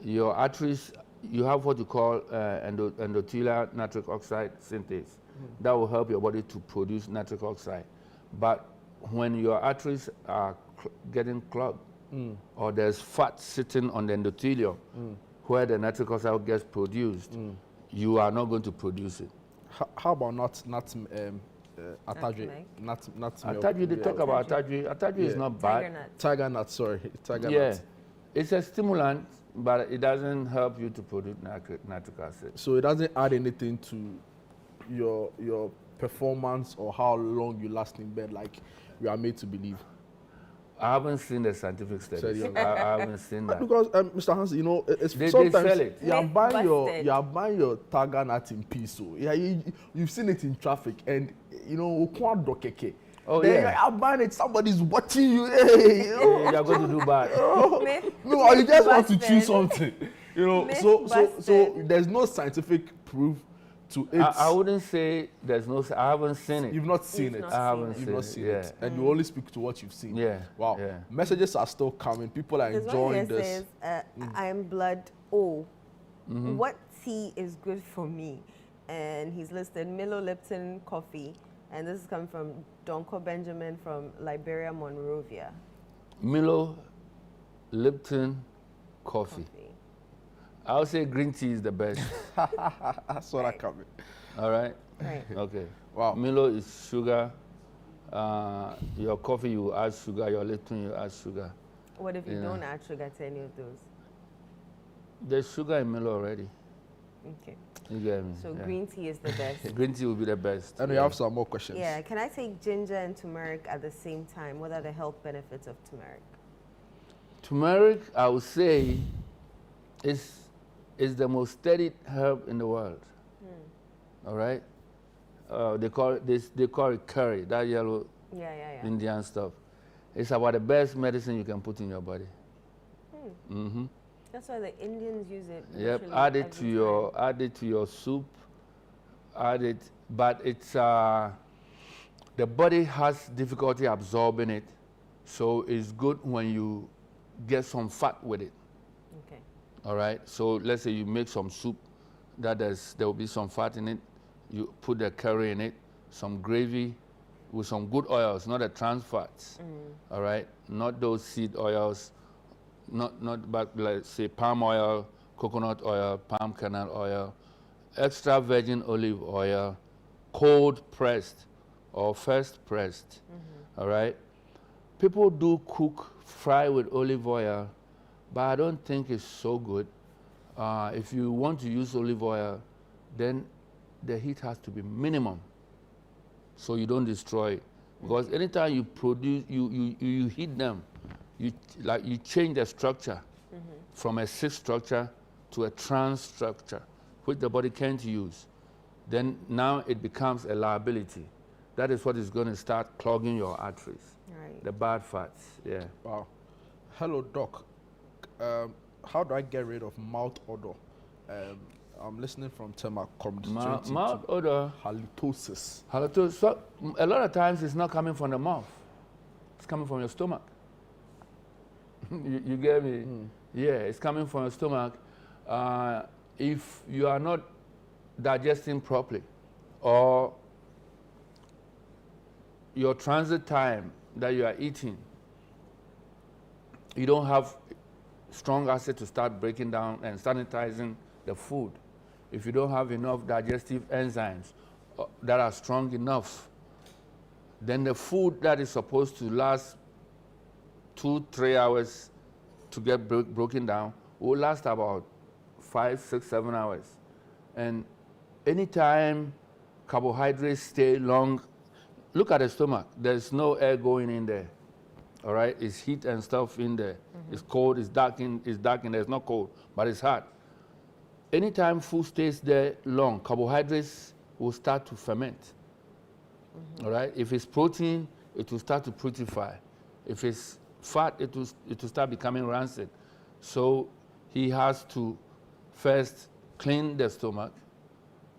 Your arteries, you have what you call endothelial nitric oxide synthase. That will help your body to produce nitric oxide. But when your arteries are getting clogged, or there's fat sitting on the endothelium where the nitric oxide gets produced, you are not going to produce it. How about atadwe? Not Atadwe, they talk about atadwe. Atadwe is not bad. Tiger nut, sorry. Tiger nut. It's a stimulant, but it doesn't help you to produce nitric acid. So it doesn't add anything to your performance or how long you last in bed, like you are made to believe. I haven't seen the scientific studies. I haven't seen that. Because Mr. Hansen, you know, they sometimes sell it. You are buying your Tiger nut in peace. So yeah, you've seen it in traffic, and you know, oh then yeah, you're buying it. Somebody's watching you. Hey, you know? You're going to do bad. No, or you just want to choose something. You know, so there's no scientific proof to it. I wouldn't say there's no. I haven't seen it. You've not seen it. I haven't You've not seen it. And you only speak to what you've seen. Yeah. Wow. Yeah. Messages are still coming. People are enjoying this. Says, I am blood O. What tea is good for me? And he's listed Milo Lipton coffee. And this is coming from Donko Benjamin from Liberia, Monrovia. Milo Lipton coffee. I would say green tea is the best. That's what I covered. All right? Right. Okay. Wow. Milo is sugar. Your coffee, you add sugar. Your Lipton, you add sugar. What if you don't add sugar to any of those? There's sugar in Milo already. Okay. You get me? So green tea is the best. Green tea will be the best. And we have some more questions. Yeah. Can I take ginger and turmeric at the same time? What are the health benefits of turmeric? Turmeric, I would say, is the most studied herb in the world. All right? They call it curry, that yellow Indian stuff. It's about the best medicine you can put in your body. That's why the Indians use it. Yep, add it to your soup. Add it, but it's the body has difficulty absorbing it, so it's good when you get some fat with it. Okay. All right. So let's say you make some soup that there will be some fat in it. You put the curry in it, some gravy with some good oils, not the trans fats. All right. Not those seed oils, but like say palm oil, coconut oil, palm kernel oil, extra virgin olive oil, cold pressed or first pressed. All right. People do fry with olive oil, but I don't think it's so good. If you want to use olive oil, then the heat has to be minimum, so you don't destroy it. Because anytime you produce, you heat them, you change the structure from a cis structure to a trans structure, which the body can't use. Then now it becomes a liability. That is what is going to start clogging your arteries. Right. The bad fats, yeah. Wow. Hello, Doc. How do I get rid of mouth odor? I'm listening from Tema. Mouth odor. Halitosis. Halitosis. So, a lot of times it's not coming from the mouth. It's coming from your stomach. you get me? Yeah, it's coming from your stomach. If you are not digesting properly, or your transit time that you are eating, you don't have strong acid to start breaking down and sanitizing the food. If you don't have enough digestive enzymes that are strong enough, then the food that is supposed to last 2-3 hours to get broken down will last about 5, 6, 7 hours. And anytime carbohydrates stay long, look at the stomach. There's no air going in there. All right, it's heat and stuff in there. It's cold, it's dark in there. It's not cold, but it's hot. Anytime food stays there long, carbohydrates will start to ferment. All right, if it's protein, it will start to putrefy. If it's fat, it will start becoming rancid. So he has to first clean the stomach.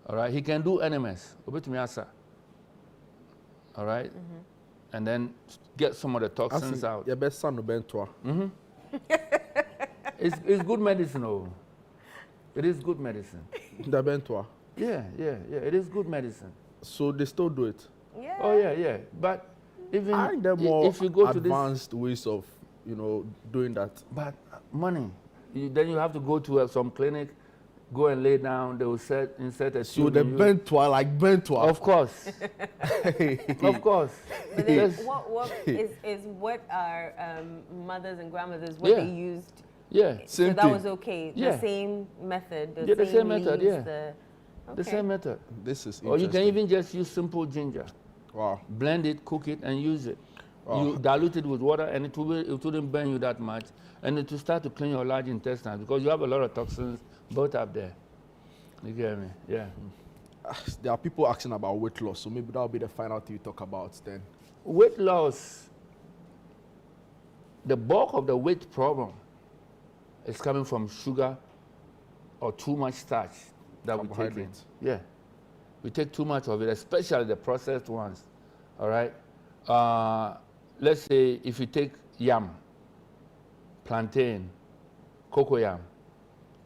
All right, he can do NMS. All right, and then get some of the toxins out. Your best son It's good medicine, oh. It is good medicine. Yeah, it is good medicine. So they still do it? Yeah. Oh, yeah. But even aren't there more if you go advanced ways of doing that? But money. Then you have to go to some clinic, go and lay down. They will insert a So tube the in you. bentoir. Of course. Of course. But then Yes. what our mothers and grandmothers, what Yeah. they used, Yeah. so Same that thing. was okay. Yeah. The same method, The same method, leaves, yeah. okay. The same method. This is Or you can interesting. even just use simple ginger. Wow. Blend it, cook it, and use it. Wow. You dilute it with water, and it wouldn't burn you that much, and it will start to clean your large intestines because you have a lot of toxins built up there. You get me? Yeah. There are people asking about weight loss, so maybe that'll be the final thing we talk about then. Weight loss, the bulk of the weight problem is coming from sugar or too much starch that we take in. Carbohydrates. Yeah. We take too much of it, especially the processed ones. All right? Let's say if you take yam, plantain, cocoyam,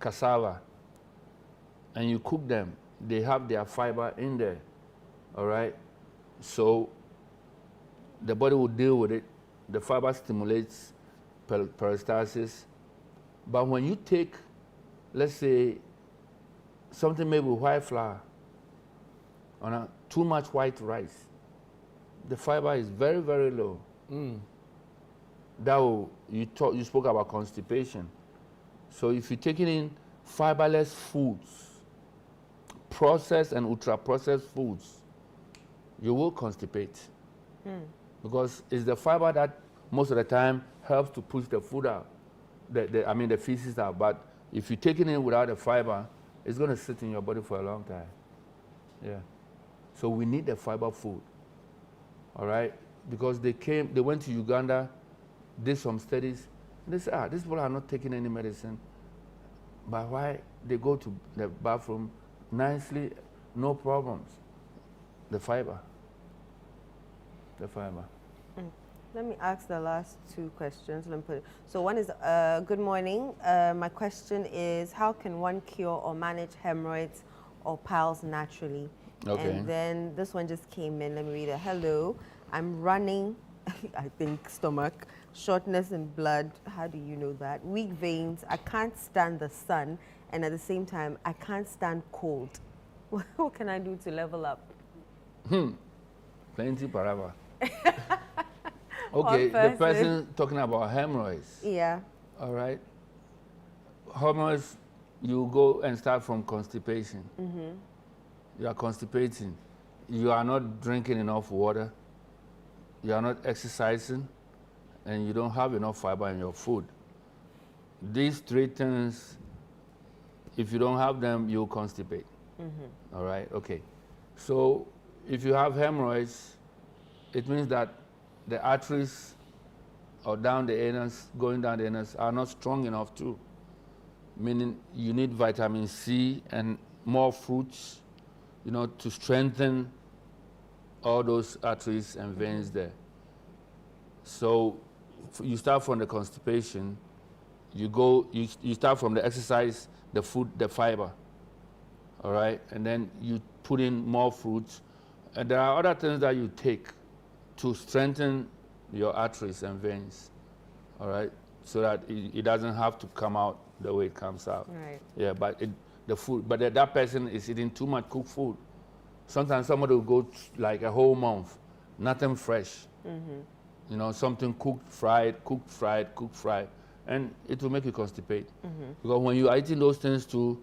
cassava, and you cook them, they have their fiber in there. All right? So the body will deal with it. The fiber stimulates peristalsis. But when you take, let's say, something made with white flour, or too much white rice, the fiber is very, very low. You spoke about constipation. So if you're taking in fiberless foods, processed and ultra-processed foods, you will constipate. Because it's the fiber that most of the time helps to push the food out, the feces out. But if you're taking it without the fiber, it's going to sit in your body for a long time. Yeah. So we need the fiber food. All right? Because they went to Uganda, did some studies, and they said, these people are not taking any medicine. But why? They go to the bathroom nicely, no problems. The fiber. The fiber. Let me ask the last two questions. Let me put it. So one is, good morning. My question is, how can one cure or manage hemorrhoids or piles naturally? Okay. And then this one just came in. Let me read it. Hello, I'm running, I think stomach, shortness in blood. How do you know that? Weak veins. I can't stand the sun. And at the same time, I can't stand cold. What can I do to level up? Plenty parava. Okay, the person talking about hemorrhoids. Yeah. All right. Hemorrhoids, you go and start from constipation. You are constipating. You are not drinking enough water. You are not exercising. And you don't have enough fiber in your food. These three things, if you don't have them, you'll constipate. All right? Okay. So if you have hemorrhoids, it means that the arteries or down the anus, going down the anus, are not strong enough too. Meaning you need vitamin C and more fruits, to strengthen all those arteries and veins there. So you start from the constipation, you start from the exercise, the food, the fiber, all right? And then you put in more fruits. And there are other things that you take to strengthen your arteries and veins, all right? So that it doesn't have to come out the way it comes out. Right. Yeah, but that person is eating too much cooked food. Sometimes somebody will go like a whole month, nothing fresh. Something cooked, fried, and it will make you constipate. Because when you are eating those things too,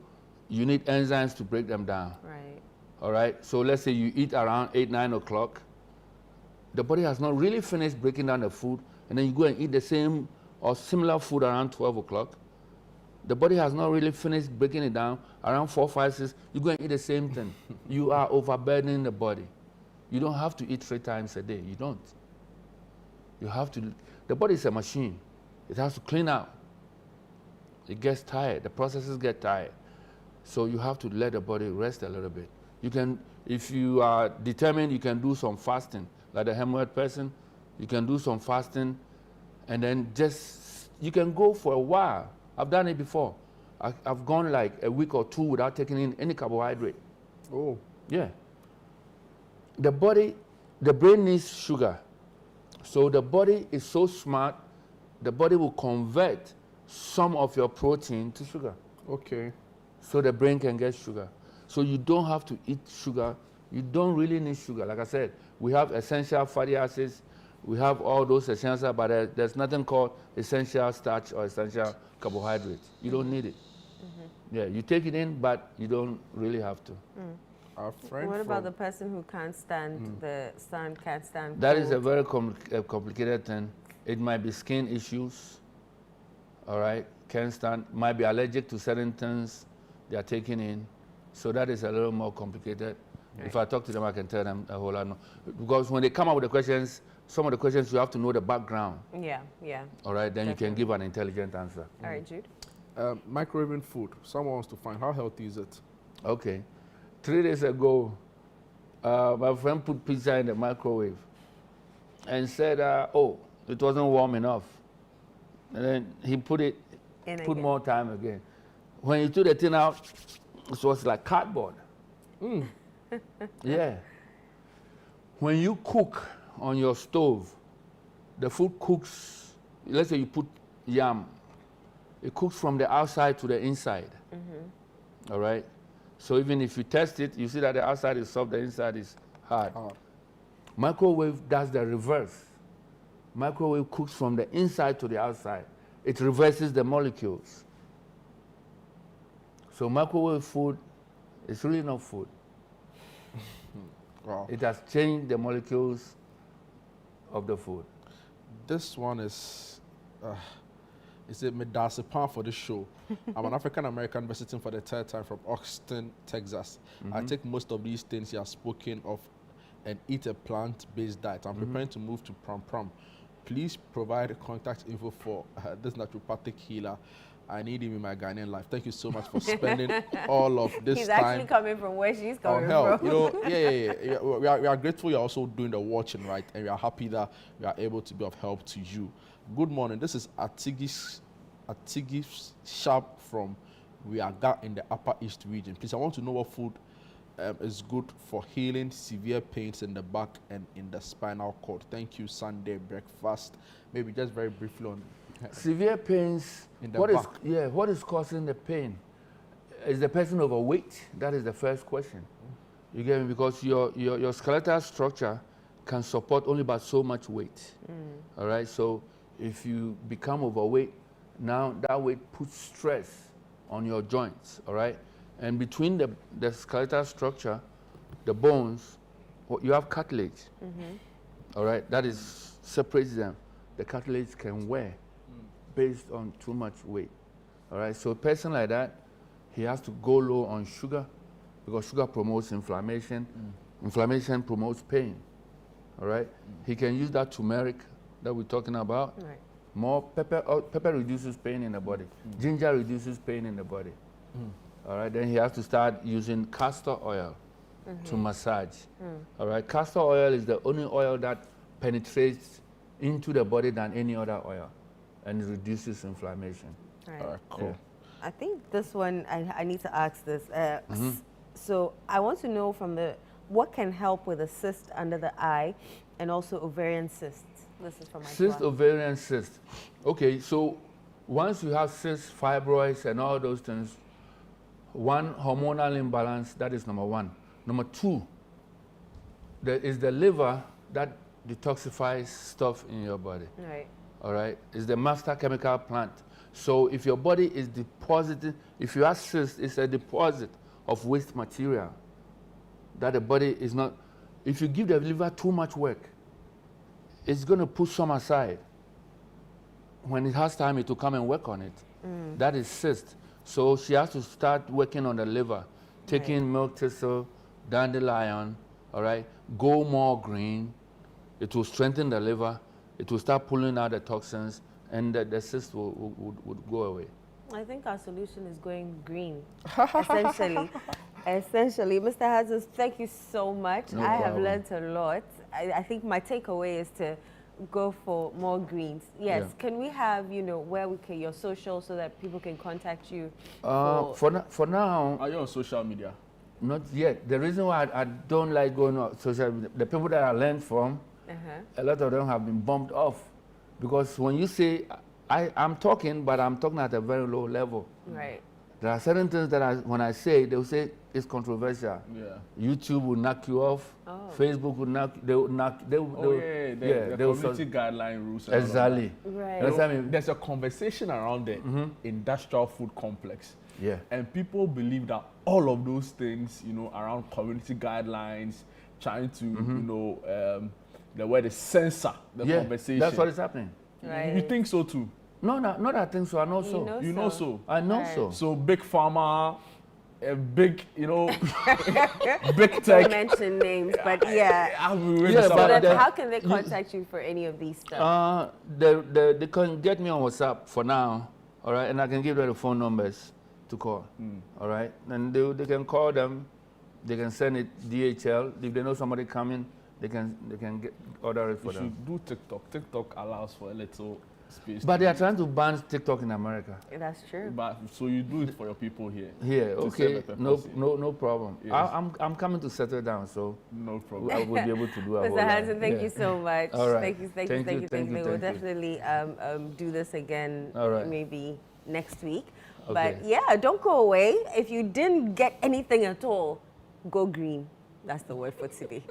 you need enzymes to break them down. Right. All right? So let's say you eat around 8, 9 o'clock. The body has not really finished breaking down the food, and then you go and eat the same or similar food around 12 o'clock. The body has not really finished breaking it down around 4, 5, 6. You go and eat the same thing. You are overburdening the body. You don't have to eat 3 times a day. You don't. You have to. The body is a machine. It has to clean out. It gets tired. The processes get tired. So you have to let the body rest a little bit. You can, if you are determined, you can do some fasting. Like the hemorrhoid person, you can do some fasting, and then you can go for a while. I've done it before. I've gone like a week or 2 without taking in any carbohydrate. Oh. Yeah. The brain needs sugar. So the body is so smart the body will convert some of your protein to sugar. Okay. So the brain can get sugar. So you don't have to eat sugar. You don't really need sugar. Like I said, we have essential fatty acids. We have all those essential, but there's nothing called essential starch or essential carbohydrates. You don't need it. Yeah, you take it in, but you don't really have to. Our friend What about the person who can't stand the sun, can't stand That is a cold? very complicated thing. It might be skin issues, all right? Can't stand, might be allergic to certain things they are taking in. So that is a little more complicated. Right. If I talk to them, I can tell them a whole lot more. Because when they come up with the questions, some of the questions you have to know the background, Yeah, yeah. all right? Then you Definitely. can give an intelligent answer. All right, Jude. microwaving food. Someone wants to find how healthy is it? Okay. 3 days ago, my friend put pizza in the microwave and said, oh, it wasn't warm enough. And then he put Again. more time again. When he took the thing out, it was like cardboard. Yeah. When you cook on your stove, the food cooks, let's say you put yam, it cooks from the outside to the inside. All right? So even if you test it, you see that the outside is soft, the inside is hard. Microwave does the reverse. Microwave cooks from the inside to the outside. It reverses the molecules. So microwave food is really not food. Wow. It has changed the molecules of the food. This one is a medasipan for this show. I'm an African American visiting for the third time from Austin, Texas. I take most of these things you have spoken of and eat a plant-based diet. I'm preparing to move to Pram Pram. Please provide contact info for this naturopathic healer. I need him in my Ghanaian life. Thank you so much for spending all of this He's time. actually coming from where she's on coming help. from. You know, yeah. We are grateful you're also doing the watching, right? And we are happy that we are able to be of help to you. Good morning. This is Atigis Sharp from Wiaga in the Upper East region. Please, I want to know what food is good for healing severe pains in the back and in the spinal cord. Thank you, Sunday breakfast. Maybe just very briefly on Severe pains, in the what is, back. what is causing the pain? Is the person overweight? That is the first question. You get me? Because your skeletal structure can support only about so much weight. All right? So if you become overweight, now that weight puts stress on your joints. All right? And between the skeletal structure, the bones, you have cartilage. All right? That is separates them. The cartilage can wear based on too much weight. All right, so a person like that, he has to go low on sugar because sugar promotes inflammation. Inflammation promotes pain. All right, he can use that turmeric that we're talking about. Right. More pepper. Pepper reduces pain in the body. Ginger reduces pain in the body. All right, then he has to start using castor oil to massage. All right, castor oil is the only oil that penetrates into the body than any other oil, and it reduces inflammation. Right. All right, cool. I think this one, I need to ask this. So I want to know from what can help with a cyst under the eye and also ovarian cysts? This is from my Cyst, class. ovarian cyst. Okay, so once you have cysts, fibroids, and all those things, one, hormonal imbalance, that is number one. Number two, there is the liver that detoxifies stuff in your body. Right. All right, it's the master chemical plant. So if your body is depositing, if you have cyst, it's a deposit of waste material that the body is not. If you give the liver too much work, it's going to put some aside. When it has time, it will come and work on it. That is cyst. So she has to start working on the liver, taking milk thistle, dandelion, all right, go more green. It will strengthen the liver. It will start pulling out the toxins, and the cyst would go away. I think our solution is going green, essentially. Essentially, Mr. Hazes, thank you so much. No I have problem. learned a lot. I think my takeaway is to go for more greens. Yes. Yeah. Can we have, where we can, your social so that people can contact you? For now, Are you on social media? not yet. The reason why I don't like going on social media, the people that I learned from, a lot of them have been bumped off. Because when you say I'm talking, but I'm talking at a very low level. Right. There are certain things that when I say, they'll say it's controversial. Yeah. YouTube will knock you off. Oh. Facebook will knock. They will knock. They will. Oh yeah, the they will community guideline rules. And exactly. Right. You understand me? There's a conversation around the industrial food complex. Yeah. And people believe that all of those things, around community guidelines, trying to, the way they censor the conversation. That's what is happening. Right. You think so too? No, not I think so. I know so. You know so. I know Right. so. So big pharma, a big, big Don't tech. mention names, but yeah. Yeah, So but then how can they contact you for any of these stuff? They can get me on WhatsApp for now, all right, and I can give them the phone numbers to call, all right, and they can call them, they can send it DHL. If they know somebody coming, they can order it for them. You should do TikTok. TikTok allows for a little space. But they are trying to ban TikTok in America. That's true. But so you do it for your people here. Here, To okay, serve the purpose. no problem. Yes. I'm coming to settle down, so No problem. I will be able to do a whole Mr. lot. Hansen, thank Yeah. you so much. All right. Thank you. We'll you. definitely do this again All right. maybe next week. Okay. But yeah, don't go away. If you didn't get anything at all, go green. That's the word for today.